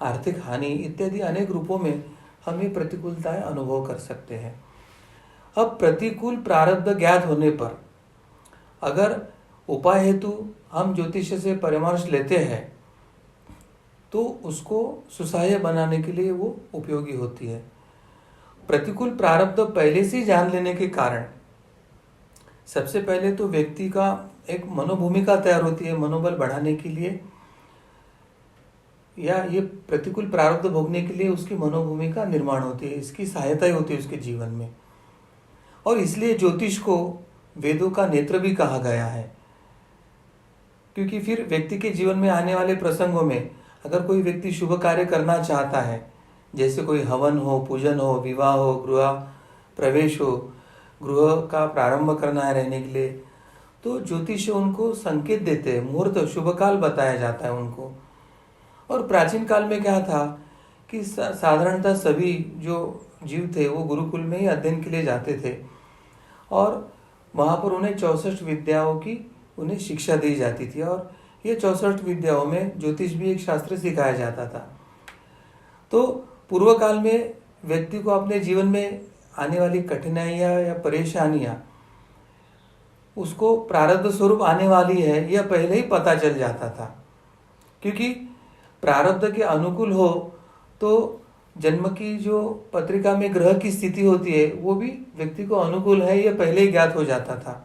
आर्थिक हानि इत्यादि अनेक रूपों में हम ये प्रतिकूलताएं अनुभव कर सकते हैं। अब प्रतिकूल प्रारब्ध ज्ञात होने पर अगर उपाय हेतु हम ज्योतिष से परामर्श लेते हैं तो उसको सुसह्य बनाने के लिए वो उपयोगी होती है। प्रतिकूल प्रारब्ध पहले से ही जान लेने के कारण सबसे पहले तो व्यक्ति का एक मनोभूमिका तैयार होती है मनोबल बढ़ाने के लिए, या ये प्रतिकूल प्रारब्ध भोगने के लिए उसकी मनोभूमिका निर्माण होती है, इसकी सहायता ही होती है उसके जीवन में। और इसलिए ज्योतिष को वेदों का नेत्र भी कहा गया है, क्योंकि फिर व्यक्ति के जीवन में आने वाले प्रसंगों में अगर कोई व्यक्ति शुभ कार्य करना चाहता है, जैसे कोई हवन हो, पूजन हो, विवाह हो, गृह प्रवेश हो, गृह का प्रारंभ करना है रहने के लिए, तो ज्योतिष उनको संकेत देते हैं, मुहूर्त शुभ काल बताया जाता है उनको। और प्राचीन काल में क्या था कि साधारणतः सभी जो जीव थे वो गुरुकुल में ही अध्ययन के लिए जाते थे और वहाँ पर उन्हें 64 विद्याओं की उन्हें शिक्षा दी जाती थी। और ये 64 विद्याओं में ज्योतिष भी एक शास्त्र सिखाया जाता था। तो पूर्व काल में व्यक्ति को अपने जीवन में आने वाली कठिनाइयाँ या परेशानियाँ उसको प्रारब्ध स्वरूप आने वाली है यह पहले ही पता चल जाता था, क्योंकि प्रारब्ध के अनुकूल हो तो जन्म की जो पत्रिका में ग्रह की स्थिति होती है वो भी व्यक्ति को अनुकूल है यह पहले ही ज्ञात हो जाता था।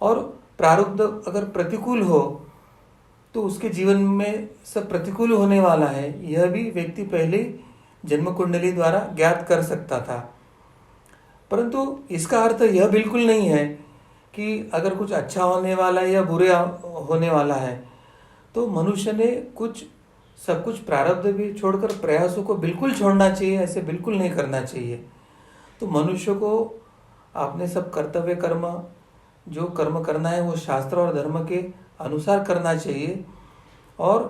और प्रारब्ध अगर प्रतिकूल हो तो उसके जीवन में सब प्रतिकूल होने वाला है यह भी व्यक्ति पहले ही जन्म कुंडली द्वारा ज्ञात कर सकता था। परंतु इसका अर्थ यह बिल्कुल नहीं है कि अगर कुछ अच्छा होने वाला है या बुरे होने वाला है तो मनुष्य ने सब कुछ प्रारब्ध भी छोड़कर प्रयासों को बिल्कुल छोड़ना चाहिए, ऐसे बिल्कुल नहीं करना चाहिए। तो मनुष्य को अपने सब कर्तव्य कर्म जो कर्म करना है वो शास्त्र और धर्म के अनुसार करना चाहिए और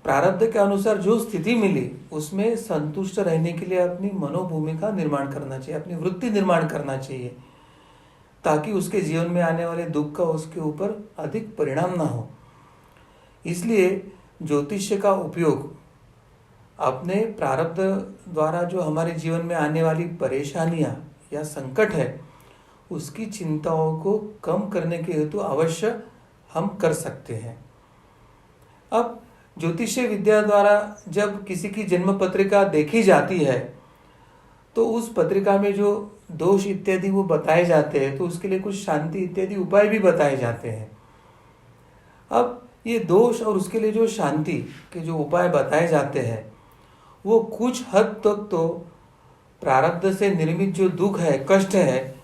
प्रारब्ध के अनुसार जो स्थिति मिली उसमें संतुष्ट रहने के लिए अपनी मनोभूमिका निर्माण करना चाहिए, अपनी वृत्ति निर्माण करना चाहिए, ताकि उसके जीवन में आने वाले दुख का उसके ऊपर अधिक परिणाम ना हो। इसलिए ज्योतिष्य का उपयोग अपने प्रारब्ध द्वारा जो हमारे जीवन में आने वाली परेशानियां या संकट है उसकी चिंताओं को कम करने के हेतु अवश्य हम कर सकते हैं। अब ज्योतिषीय विद्या द्वारा जब किसी की जन्म पत्रिका देखी जाती है तो उस पत्रिका में जो दोष इत्यादि वो बताए जाते हैं तो उसके लिए कुछ शांति इत्यादि उपाय भी बताए जाते हैं। अब ये दोष और उसके लिए जो शांति के जो उपाय बताए जाते हैं वो कुछ हद तक तो प्रारब्ध से निर्मित जो दुख है, कष्ट है,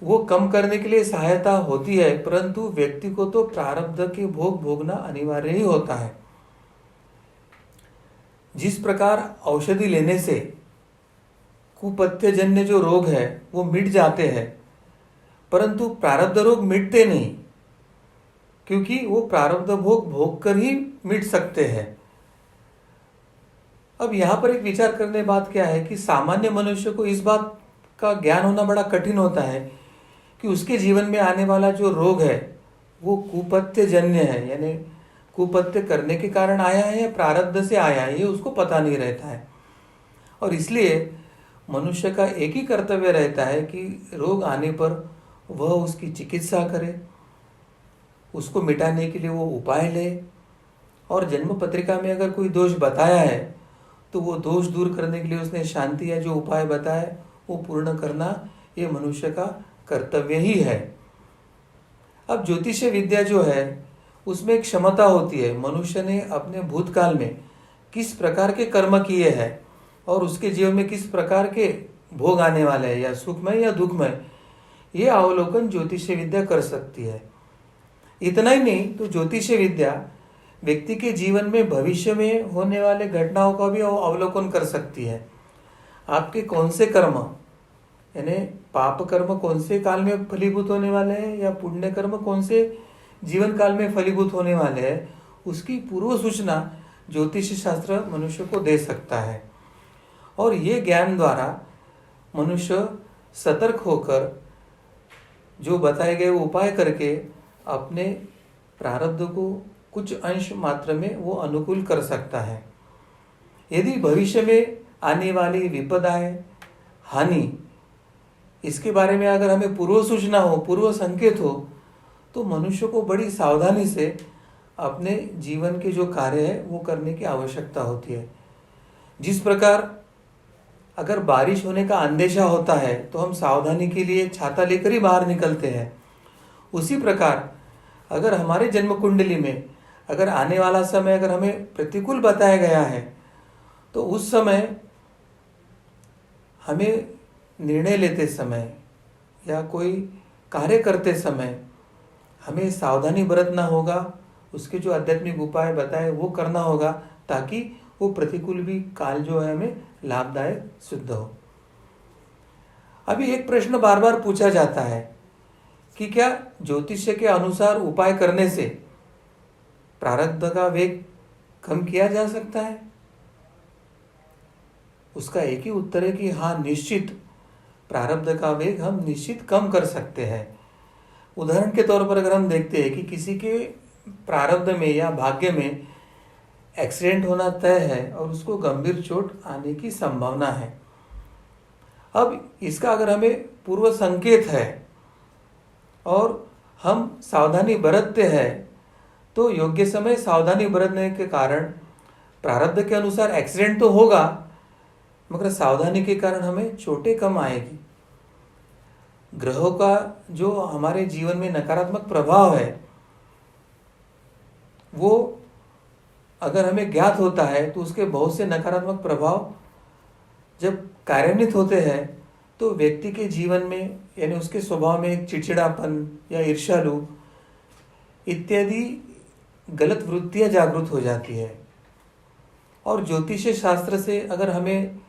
वो कम करने के लिए सहायता होती है, परंतु व्यक्ति को तो प्रारब्ध के भोग भोगना अनिवार्य ही होता है। जिस प्रकार औषधि लेने से कुपथ्यजन्य जो रोग है वो मिट जाते हैं, परंतु प्रारब्ध रोग मिटते नहीं, क्योंकि वो प्रारब्ध भोग भोग कर ही मिट सकते हैं। अब यहाँ पर एक विचार करने बात क्या है कि सामान्य मनुष्य को इस बात का ज्ञान होना बड़ा कठिन होता है कि उसके जीवन में आने वाला जो रोग है वो कुपथ्यजन्य है, यानी कुपथ्य करने के कारण आया है या प्रारब्ध से आया है, ये उसको पता नहीं रहता है। और इसलिए मनुष्य का एक ही कर्तव्य रहता है कि रोग आने पर वह उसकी चिकित्सा करे, उसको मिटाने के लिए वो उपाय ले, और जन्म पत्रिका में अगर कोई दोष बताया है तो वो दोष दूर करने के लिए उसने शांति या जो उपाय बताया वो पूर्ण करना ये मनुष्य का कर्तव्य ही है। अब ज्योतिषीय विद्या जो है उसमें एक क्षमता होती है, मनुष्य ने अपने भूतकाल में किस प्रकार के कर्म किए हैं और उसके जीवन में किस प्रकार के भोग आने वाले हैं, या सुखमय या दुखमय, ये अवलोकन ज्योतिषीय विद्या कर सकती है। इतना ही नहीं तो ज्योतिषीय विद्या व्यक्ति के जीवन में भविष्य में होने वाले घटनाओं का भी अवलोकन कर सकती है। आपके कौन से कर्म, यानी पाप कर्म कौन से काल में फलीभूत होने वाले हैं या पुण्य कर्म कौन से जीवन काल में फलीभूत होने वाले हैं, उसकी पूर्व सूचना ज्योतिष शास्त्र मनुष्य को दे सकता है। और ये ज्ञान द्वारा मनुष्य सतर्क होकर जो बताए गए उपाय करके अपने प्रारब्ध को कुछ अंश मात्र में वो अनुकूल कर सकता है। यदि भविष्य में आने वाली विपदाएं, हानि इसके बारे में अगर हमें पूर्व सूचना हो, पूर्व संकेत हो, तो मनुष्य को बड़ी सावधानी से अपने जीवन के जो कार्य है वो करने की आवश्यकता होती है। जिस प्रकार अगर बारिश होने का अंदेशा होता है तो हम सावधानी के लिए छाता लेकर ही बाहर निकलते हैं, उसी प्रकार अगर हमारे जन्म कुंडली में अगर आने वाला समय अगर हमें प्रतिकूल बताया गया है तो उस समय हमें निर्णय लेते समय या कोई कार्य करते समय हमें सावधानी बरतना होगा, उसके जो आध्यात्मिक उपाय बताए वो करना होगा, ताकि वो प्रतिकूल भी काल जो है हमें लाभदायक सिद्ध हो। अभी एक प्रश्न बार बार पूछा जाता है कि क्या ज्योतिष्य के अनुसार उपाय करने से प्रारब्ध का वेग कम किया जा सकता है? उसका एक ही उत्तर है कि हाँ, निश्चित प्रारब्ध का वेग हम निश्चित कम कर सकते हैं। उदाहरण के तौर पर अगर हम देखते हैं कि किसी के प्रारब्ध में या भाग्य में एक्सीडेंट होना तय है और उसको गंभीर चोट आने की संभावना है। अब इसका अगर हमें पूर्व संकेत है और हम सावधानी बरतते हैं तो योग्य समय सावधानी बरतने के कारण प्रारब्ध के अनुसार एक्सीडेंट तो होगा, मगर सावधानी के कारण हमें चोटें कम आएगी। ग्रहों का जो हमारे जीवन में नकारात्मक प्रभाव है वो अगर हमें ज्ञात होता है तो उसके बहुत से नकारात्मक प्रभाव जब कार्यान्वित होते हैं तो व्यक्ति के जीवन में यानी उसके स्वभाव में एक चिड़चिड़ापन या ईर्ष्यालु इत्यादि गलत वृत्तियां जागृत हो जाती है। और ज्योतिष शास्त्र से अगर हमें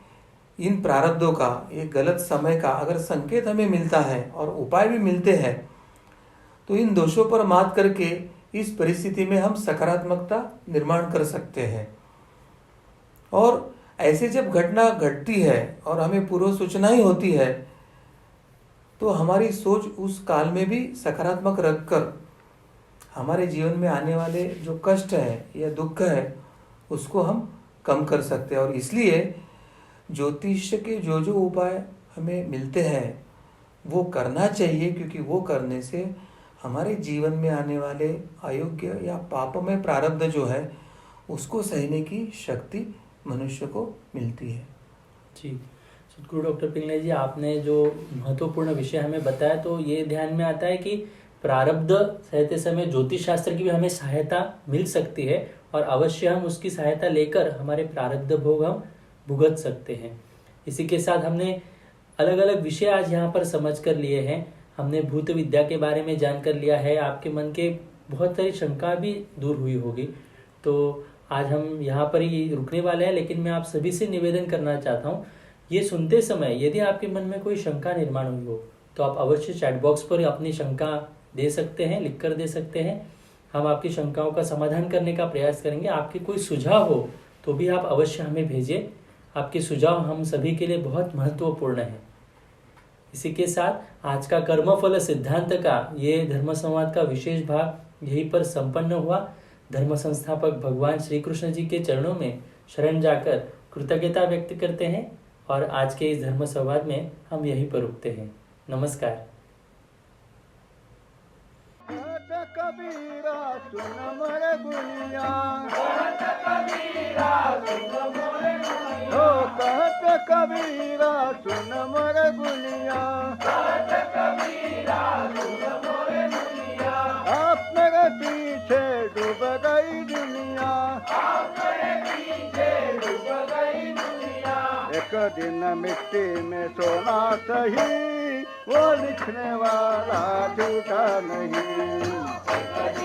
इन प्रारब्धों का, ये गलत समय का अगर संकेत हमें मिलता है और उपाय भी मिलते हैं तो इन दोषों पर मात करके इस परिस्थिति में हम सकारात्मकता निर्माण कर सकते हैं। और ऐसे जब घटना घटती है और हमें पूर्व सूचना ही होती है तो हमारी सोच उस काल में भी सकारात्मक रखकर हमारे जीवन में आने वाले जो कष्ट है या दुख है उसको हम कम कर सकते हैं। और इसलिए ज्योतिष के जो जो उपाय हमें मिलते हैं वो करना चाहिए, क्योंकि वो करने से हमारे जीवन में आने वाले अयोग्य या पापमय प्रारब्ध जो है उसको सहने की शक्ति मनुष्य को मिलती है। जी, सदगुरु डॉक्टर पिंगले जी, आपने जो महत्वपूर्ण विषय हमें बताया तो ये ध्यान में आता है कि प्रारब्ध सहते समय ज्योतिष शास्त्र की भी हमें सहायता मिल सकती है और अवश्य हम उसकी सहायता लेकर हमारे प्रारब्ध भोग हम भुगत सकते हैं। इसी के साथ हमने अलग अलग विषय आज यहाँ पर समझ कर लिए हैं। हमने भूत विद्या के बारे में जानकर लिया है, आपके मन के बहुत सारी शंका भी दूर हुई होगी। तो आज हम यहाँ पर ही रुकने वाले हैं, लेकिन मैं आप सभी से निवेदन करना चाहता हूँ, ये सुनते समय यदि आपके मन में कोई शंका निर्माण हुई हो तो आप अवश्य चैट बॉक्स पर अपनी शंका दे सकते हैं, लिख कर दे सकते हैं। हम आपकी शंकाओं का समाधान करने का प्रयास करेंगे। आपके कोई सुझाव हो तो भी आप अवश्य हमें भेजें। आपके सुझाव हम सभी के लिए बहुत महत्वपूर्ण है। इसी के साथ आज का कर्मफल सिद्धांत का ये धर्म संवाद का विशेष भाग यहीं पर संपन्न हुआ। धर्म संस्थापक भगवान श्री कृष्ण जी के चरणों में शरण जाकर कृतज्ञता व्यक्त करते हैं और आज के इस धर्म संवाद में हम यहीं पर रुकते हैं। नमस्कार। कबीरा सुन मोर गुनिया, कहत कबीरा सुन मोर गुनिया, अपने पीछे डूब गई दुनिया, एक दिन मिट्टी में सोना सही, वो लिखने वाला झूठा नहीं।